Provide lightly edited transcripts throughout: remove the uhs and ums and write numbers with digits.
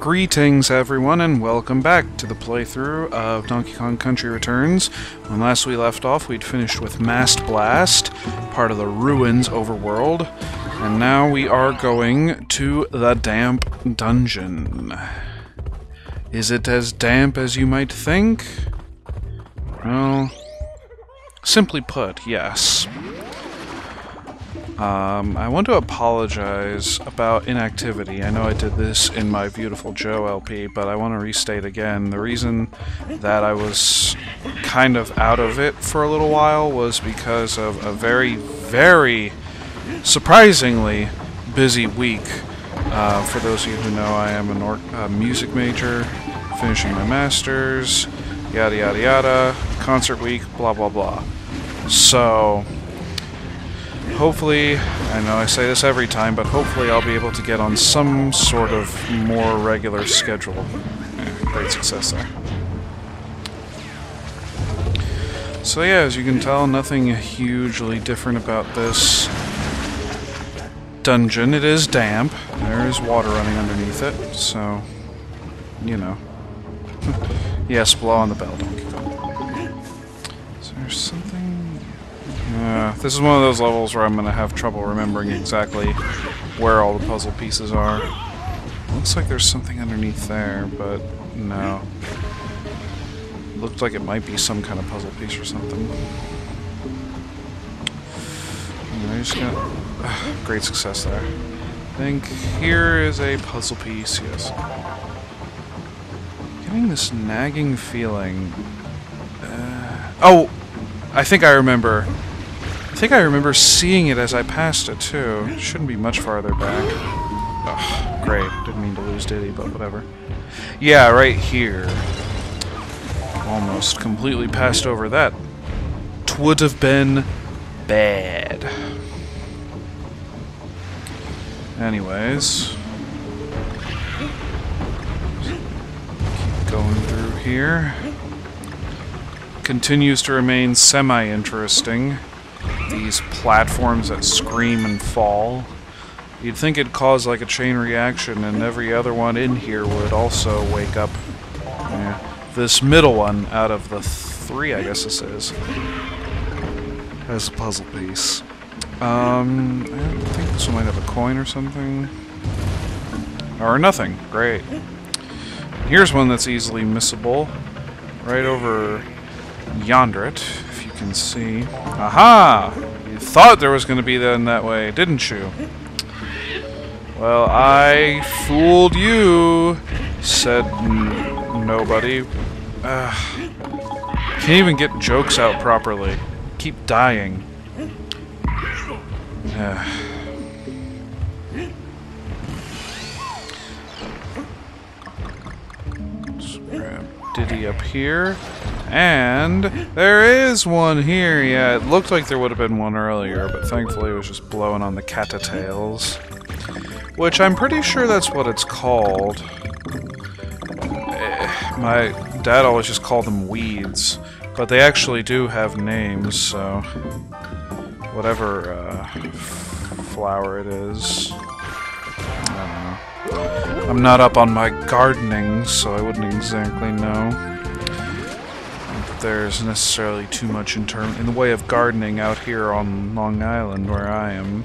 Greetings everyone and welcome back to the playthrough of Donkey Kong Country Returns. When last we left off, we'd finished with Mast Blast, part of the Ruins overworld, and now we are going to the Damp Dungeon. Is it as damp as you might think? Well, simply put, yes. I want to apologize about inactivity. I know I did this in my Beautiful Joe LP, but I want to restate again. The reason that I was kind of out of it for a little while was because of a very, very surprisingly busy week. For those of you who know, I am a music major, finishing my master's, yada yada yada, concert week, blah blah blah. So hopefully, I know I say this every time, but hopefully I'll be able to get on some sort of more regular schedule. Yeah, great success there. So yeah, as you can tell, nothing hugely different about this dungeon. It is damp. There is water running underneath it, so, you know. Yes, blow on the bell, Donkey Kong. Is there something? This is one of those levels where I'm going to have trouble remembering exactly where all the puzzle pieces are. Looks like there's something underneath there, but no. Looked like it might be some kind of puzzle piece or something. I just got great success there. I think here is a puzzle piece, yes. Getting this nagging feeling. Oh! I think I remember. I think I remember seeing it as I passed it, too. It shouldn't be much farther back. Ugh, great. Didn't mean to lose Diddy, but whatever. Yeah, right here. Almost completely passed over that. 'Twould have been bad. Anyways. Keep going through here. Continues to remain semi-interesting. These platforms that scream and fall. You'd think it'd cause like a chain reaction and every other one in here would also wake up. Yeah. This middle one out of the three, I guess this is, has a puzzle piece. I think this one might have a coin or something. Or nothing. Great. Here's one that's easily missable. Right over yonder it, if you can see. Aha! You thought there was going to be that in that way, didn't you? Well, I fooled you, said nobody. Can't even get jokes out properly. Keep dying. Just grab Diddy up here. And there is one here. Yeah, it looked like there would have been one earlier, but thankfully it was just blowing on the cattails. Which I'm pretty sure that's what it's called. My dad always just called them weeds, but they actually do have names, so whatever flower it is. I don't know. I'm not up on my gardening, so I wouldn't exactly know. There's necessarily too much in the way of gardening out here on Long Island where I am.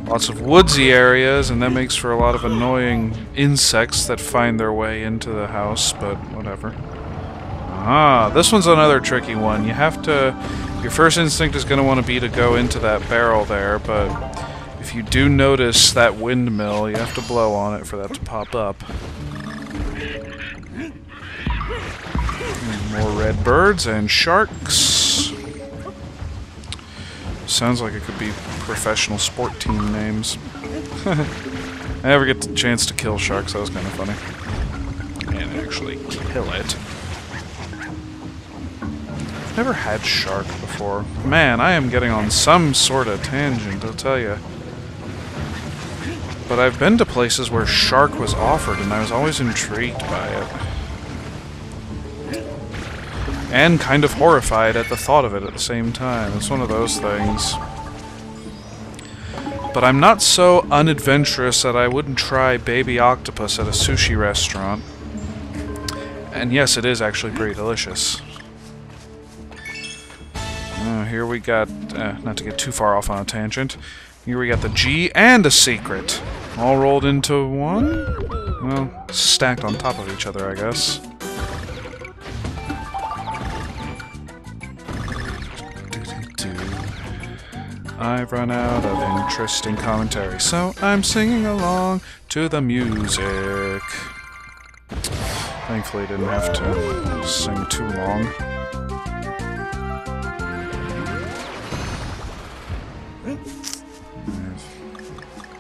Lots of woodsy areas, and that makes for a lot of annoying insects that find their way into the house, but whatever. Aha, this one's another tricky one. You have to... Your first instinct is going to want to be to go into that barrel there, but if you do notice that windmill, you have to blow on it for that to pop up. More red birds and sharks. Sounds like it could be professional sport team names. I never get the chance to kill sharks, that was kind of funny. And actually kill it. I've never had shark before. Man, I am getting on some sort of tangent, I'll tell you. But I've been to places where shark was offered, and I was always intrigued by it. And kind of horrified at the thought of it at the same time. It's one of those things. But I'm not so unadventurous that I wouldn't try baby octopus at a sushi restaurant. And yes, it is actually pretty delicious. Here we got, not to get too far off on a tangent, here we got the G and a secret. All rolled into one? Well, stacked on top of each other, I guess. I've run out of interesting commentary, so I'm singing along to the music. Thankfully, I didn't have to sing too long.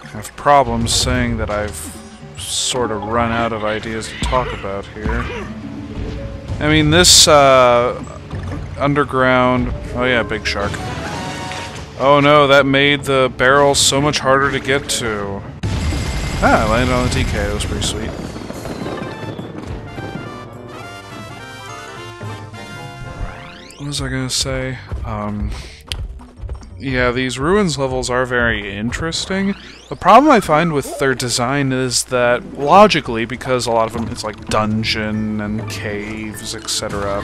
I have problems saying that I've sort of run out of ideas to talk about here. I mean, this underground... Oh yeah, big shark. Oh no, that made the barrel so much harder to get to. Ah, I landed on the TK, that was pretty sweet. What was I gonna say? Yeah, these ruins levels are very interesting. The problem I find with their design is that, logically, because a lot of them, it's like dungeon and caves, etc.,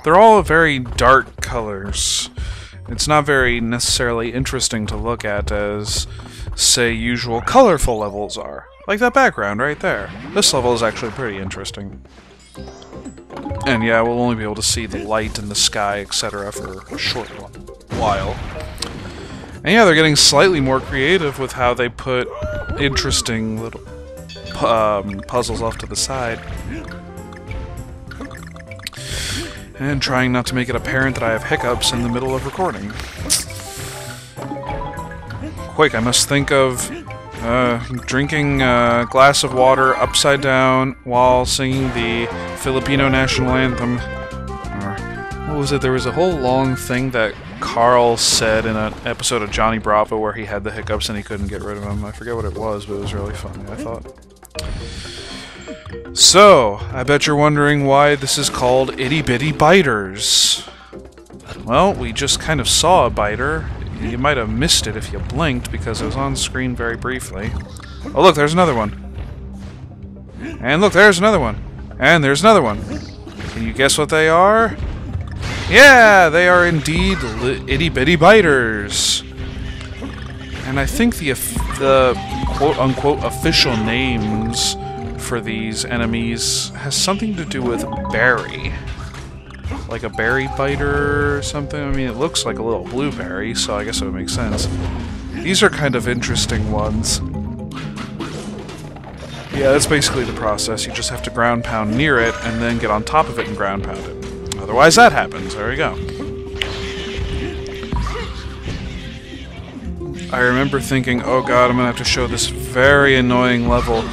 they're all very dark colors. It's not very necessarily interesting to look at as, say, usual colorful levels are. Like that background right there. This level is actually pretty interesting. And yeah, we'll only be able to see the light in the sky, etc. for a short while. And yeah, they're getting slightly more creative with how they put interesting little puzzles off to the side. And trying not to make it apparent that I have hiccups in the middle of recording. Quick, I must think of drinking a glass of water upside down while singing the Filipino national anthem. Or, what was it? There was a whole long thing that Carl said in an episode of Johnny Bravo where he had the hiccups and he couldn't get rid of them. I forget what it was, but it was really funny, I thought. So, I bet you're wondering why this is called Itty Bitty Biters. Well, we just kind of saw a biter. You might have missed it if you blinked because it was on screen very briefly. Oh look, there's another one. And look, there's another one. And there's another one. Can you guess what they are? Yeah, they are indeed Itty Bitty Biters. And I think the quote-unquote official names for these enemies has something to do with berry. Like a berry biter or something? I mean, it looks like a little blueberry, so I guess it would make sense. These are kind of interesting ones. Yeah, that's basically the process. You just have to ground pound near it, and then get on top of it and ground pound it. Otherwise that happens. There we go. I remember thinking, oh god, I'm gonna have to show this very annoying level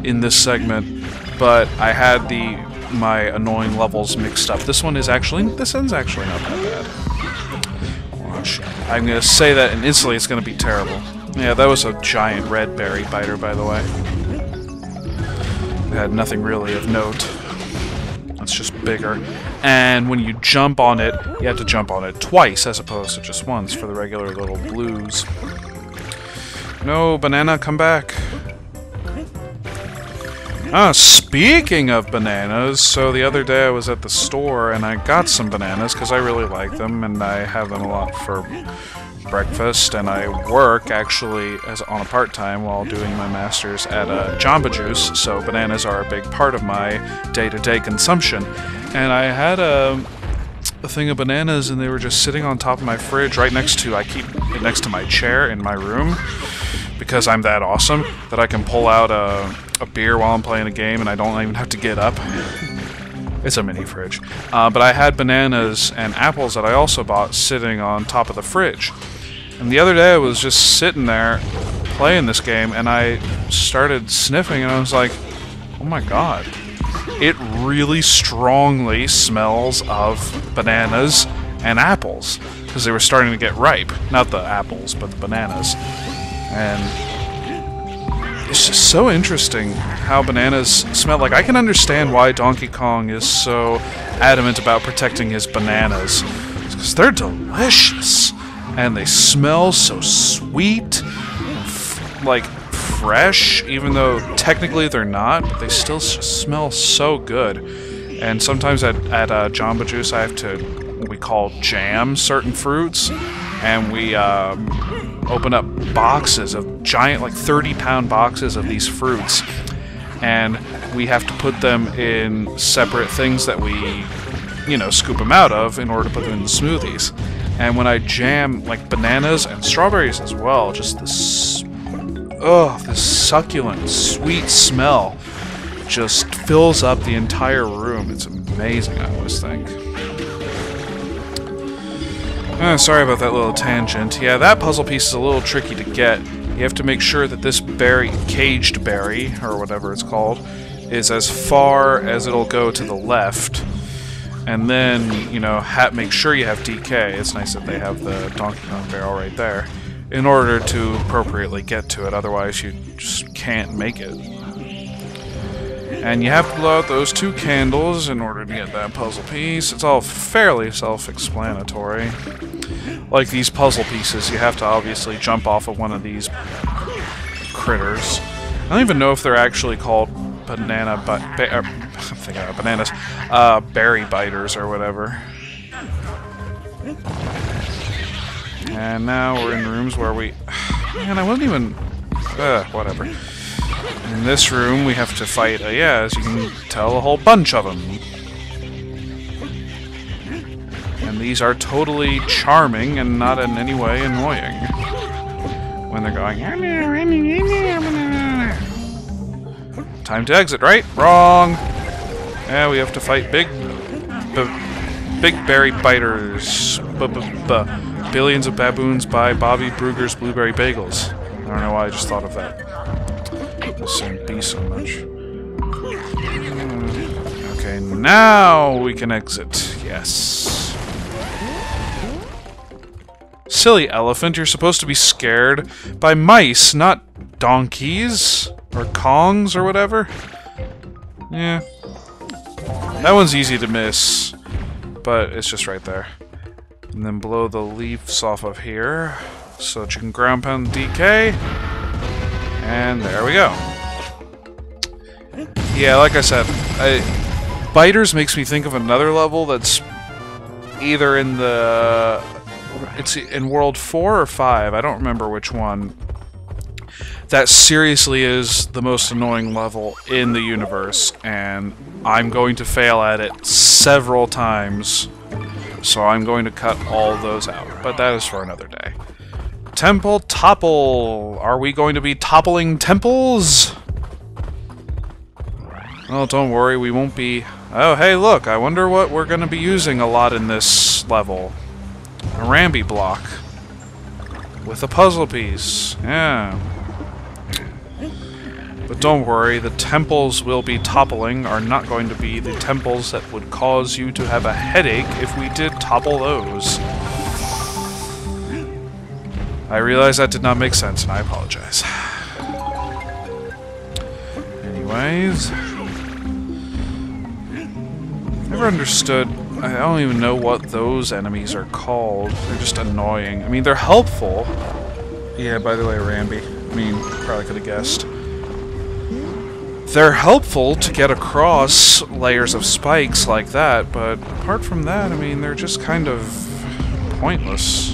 in this segment, but I had my annoying levels mixed up. This one's actually not that bad. Watch. I'm gonna say that and instantly it's gonna be terrible. Yeah, that was a giant red berry biter, by the way. It had nothing really of note. It's just bigger. And when you jump on it, you have to jump on it twice as opposed to just once for the regular little blues. No, banana, come back. Speaking of bananas, so the other day I was at the store and I got some bananas because I really like them and I have them a lot for breakfast, and I work actually on a part-time while doing my master's at Jamba Juice, so bananas are a big part of my day-to-day consumption. And I had a thing of bananas and they were just sitting on top of my fridge right next to, I keep it next to my chair in my room because I'm that awesome that I can pull out a beer while I'm playing a game and I don't even have to get up. It's a mini fridge. But I had bananas and apples that I also bought sitting on top of the fridge. And the other day I was just sitting there playing this game and I started sniffing and I was like, oh my god. It really strongly smells of bananas and apples. Because they were starting to get ripe. Not the apples, but the bananas. And it's just so interesting how bananas smell. Like, I can understand why Donkey Kong is so adamant about protecting his bananas. Because they're delicious. and they smell so sweet, like fresh, even though technically they're not, but they still smell so good. And sometimes at Jamba Juice I have to, we call jam certain fruits, and we open up boxes of giant, like 30-pound boxes of these fruits, and we have to put them in separate things that we, you know, scoop them out of in order to put them in the smoothies. And when I jam like bananas and strawberries as well, just this, this succulent, sweet smell just fills up the entire room. It's amazing, I always think. Sorry about that little tangent. Yeah, that puzzle piece is a little tricky to get. You have to make sure that this berry, caged berry, or whatever it's called, is as far as it'll go to the left. And then, you know, make sure you have DK. It's nice that they have the Donkey Kong barrel right there, in order to appropriately get to it, otherwise you just can't make it. And you have to blow out those 2 candles in order to get that puzzle piece. It's all fairly self-explanatory. Like these puzzle pieces, you have to obviously jump off of one of these critters. I don't even know if they're actually called banana, I'm thinking about bananas, berry biters or whatever. And now we're in rooms where we, man, I wasn't even, whatever. In this room, we have to fight, yeah, as you can tell, a whole bunch of them. And these are totally charming and not in any way annoying. When they're going... Time to exit, right? Wrong! Yeah, we have to fight big berry biters. Billions of baboons buy Bobby Brugger's blueberry bagels. I don't know why I just thought of that. This shouldn't be so much. Okay, now we can exit. Yes. Silly elephant, you're supposed to be scared by mice, not donkeys or kongs or whatever. Yeah. That one's easy to miss, but it's just right there. And then blow the leaves off of here so that you can ground pound DK. And there we go. Yeah, like I said, Biters makes me think of another level that's either in the... It's in World 4 or 5, I don't remember which one. That seriously is the most annoying level in the universe, and I'm going to fail at it several times, so I'm going to cut all those out. But that is for another day. Temple topple! Are we going to be toppling temples? Well, don't worry, we won't be... Oh, hey, look, I wonder what we're going to be using a lot in this level. A Rambi block. With a puzzle piece. Yeah. But don't worry, the temples we'll be toppling are not going to be the temples that would cause you to have a headache if we did topple those. I realize that did not make sense, and I apologize. Anyways... Never understood... I don't even know what those enemies are called. They're just annoying. I mean, they're helpful. Yeah, by the way, Rambi. I mean, probably could have guessed. They're helpful to get across layers of spikes like that, but apart from that, I mean, they're just kind of pointless.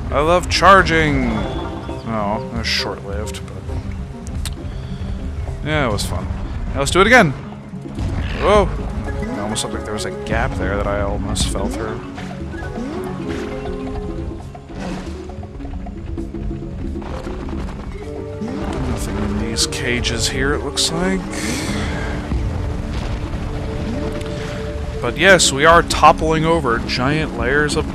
I love charging! Oh, it was short-lived, but... Yeah, it was fun. Now let's do it again! Whoa! It almost looked like there was a gap there that I almost fell through. Nothing in these cages here, it looks like. But yes, we are toppling over giant layers of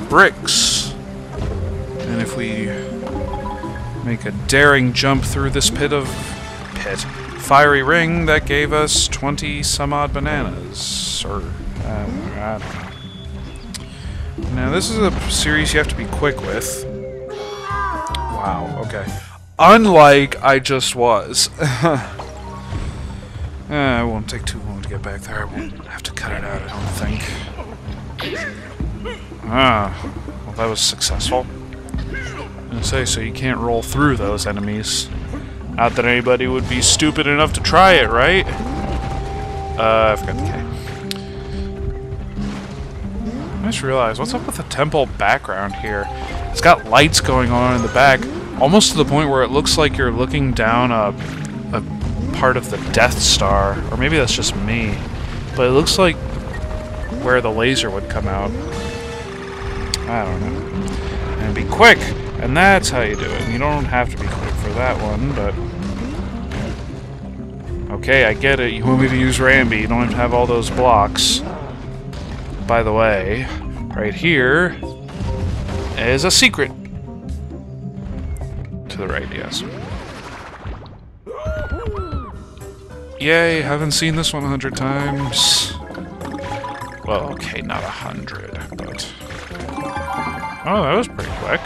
bricks. And if we make a daring jump through this fiery ring, that gave us 20 some odd bananas. Or, I don't know. Now, this is a series you have to be quick with. Wow, okay. Unlike I just was. It won't take too long to get back there. I won't have to cut it out, I don't think. Ah, well that was successful. I'm gonna say, so you can't roll through those enemies. Not that anybody would be stupid enough to try it, right? I forgot the K. I just realized, what's up with the temple background here? It's got lights going on in the back, almost to the point where it looks like you're looking down a part of the Death Star. Or maybe that's just me. But it looks like where the laser would come out. I don't know. And be quick! And that's how you do it. You don't have to be quick for that one, but... Okay, I get it. You want me to use Rambi. You don't have to have all those blocks. By the way, right here is a secret. To the right, yes. Yay, haven't seen this one 100 times. Well, okay, not 100, but... Oh, that was pretty quick.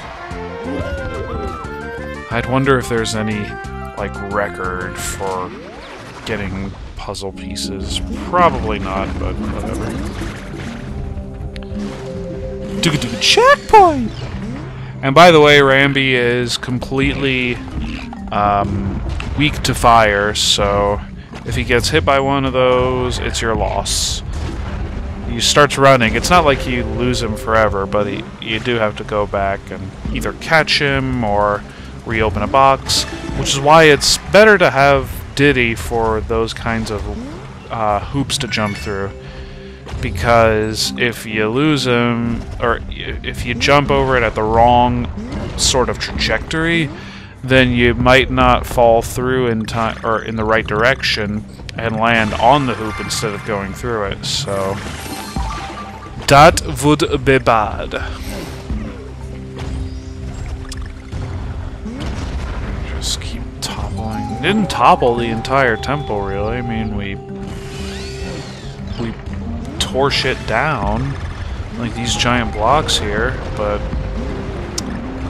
I'd wonder if there's any, like, record for getting puzzle pieces. Probably not, but whatever. Checkpoint! And by the way, Rambi is completely weak to fire, so if he gets hit by one of those, it's your loss. He starts running. It's not like you lose him forever, but you do have to go back and either catch him or reopen a box, which is why it's better to have Diddy for those kinds of hoops to jump through. Because if you lose him, or if you jump over it at the wrong sort of trajectory, then you might not fall through in time or in the right direction and land on the hoop instead of going through it. So that would be bad. Just keep toppling. Didn't topple the entire temple, really. I mean, we tore shit down, like these giant blocks here, but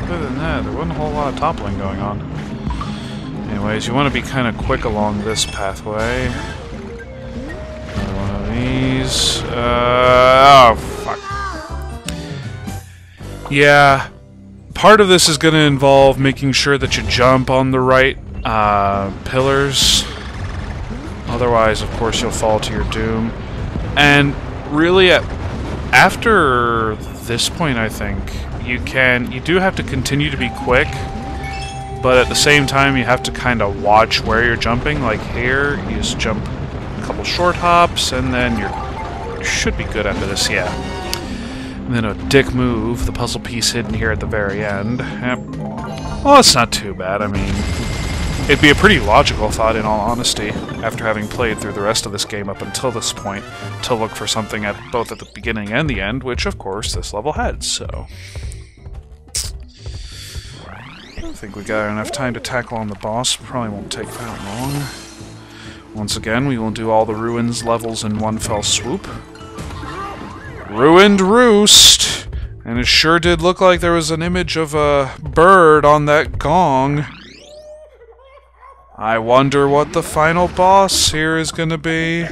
other than that, there wasn't a whole lot of toppling going on. Anyways, you want to be kind of quick along this pathway. Another one of these. Oh, fuck. Yeah, part of this is going to involve making sure that you jump on the right pillars. Otherwise, of course, you'll fall to your doom. And really, after this point, I think, you do have to continue to be quick, but at the same time, you have to kind of watch where you're jumping. Like here, you just jump a couple short hops, and then you should be good after this, yeah. And then a dick move, the puzzle piece hidden here at the very end. Yep. Well, it's not too bad, I mean... It'd be a pretty logical thought, in all honesty, after having played through the rest of this game up until this point, to look for something both at the beginning and the end, which, of course, this level had, so... I think we got enough time to tackle on the boss. Probably won't take that long. Once again, we will do all the Ruins levels in one fell swoop. Ruined Roost! And it sure did look like there was an image of a bird on that gong. I wonder what the final boss here is gonna be.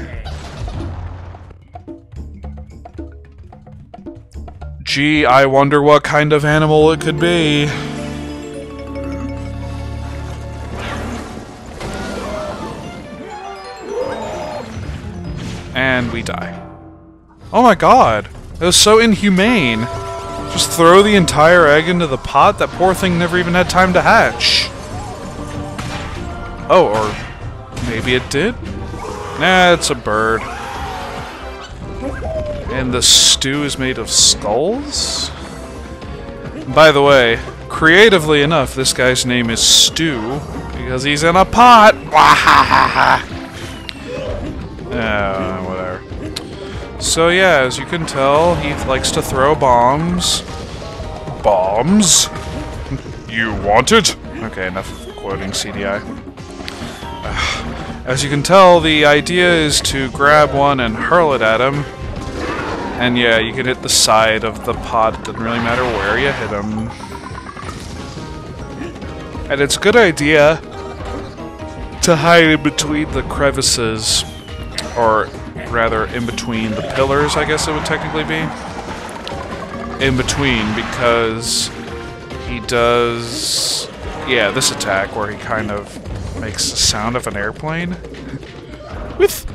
Gee, I wonder what kind of animal it could be. And we die. Oh my god! That was so inhumane! Just throw the entire egg into the pot? That poor thing never even had time to hatch. Oh, or maybe it did? Nah, it's a bird. And the stew is made of skulls? By the way, creatively enough, this guy's name is Stew, because he's in a pot! Whatever. So yeah, as you can tell, he likes to throw bombs. Bombs? You want it? Okay, enough quoting CDI. As you can tell, the idea is to grab one and hurl it at him. And yeah, you can hit the side of the pot, it doesn't really matter where you hit him. And it's a good idea to hide in between the crevices, or rather in between the pillars, I guess it would technically be. in between because he does, yeah, this attack where he kind of makes the sound of an airplane. With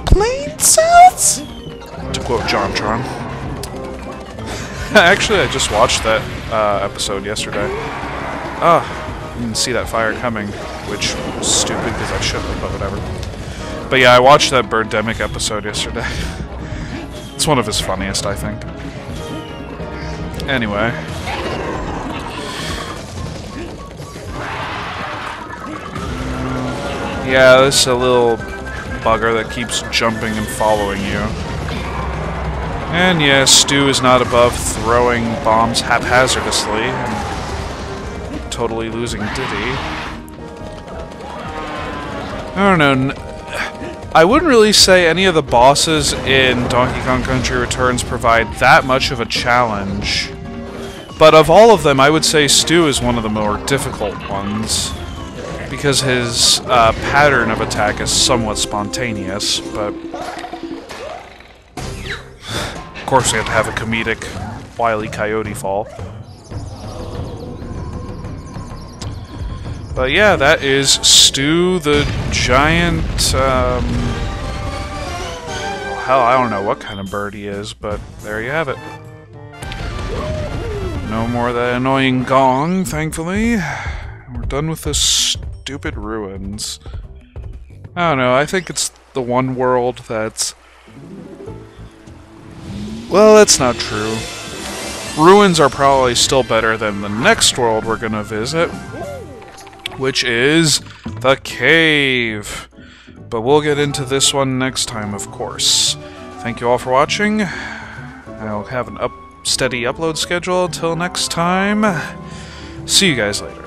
plane sounds? To quote JonTron. Actually, I just watched that episode yesterday. Ah, I didn't see that fire coming, which was stupid because I should have, but whatever. But yeah, I watched that Birdemic episode yesterday. It's one of his funniest, I think. Anyway. Yeah, this is a little bugger that keeps jumping and following you. And yeah, Stu is not above throwing bombs haphazardly and totally losing Diddy. I don't know. I wouldn't really say any of the bosses in Donkey Kong Country Returns provide that much of a challenge. But of all of them, I would say Stu is one of the more difficult ones. Because his pattern of attack is somewhat spontaneous, but... Of course we have to have a comedic Wile E. Coyote fall. But yeah, that is Stu the Giant, hell, I don't know what kind of bird he is, but there you have it. No more of that annoying gong, thankfully. We're done with this stupid ruins. I don't know, I think it's the one world that's... Well, that's not true. Ruins are probably still better than the next world we're gonna visit, which is the cave. But we'll get into this one next time, of course. Thank you all for watching. I'll have an steady upload schedule until next time. See you guys later.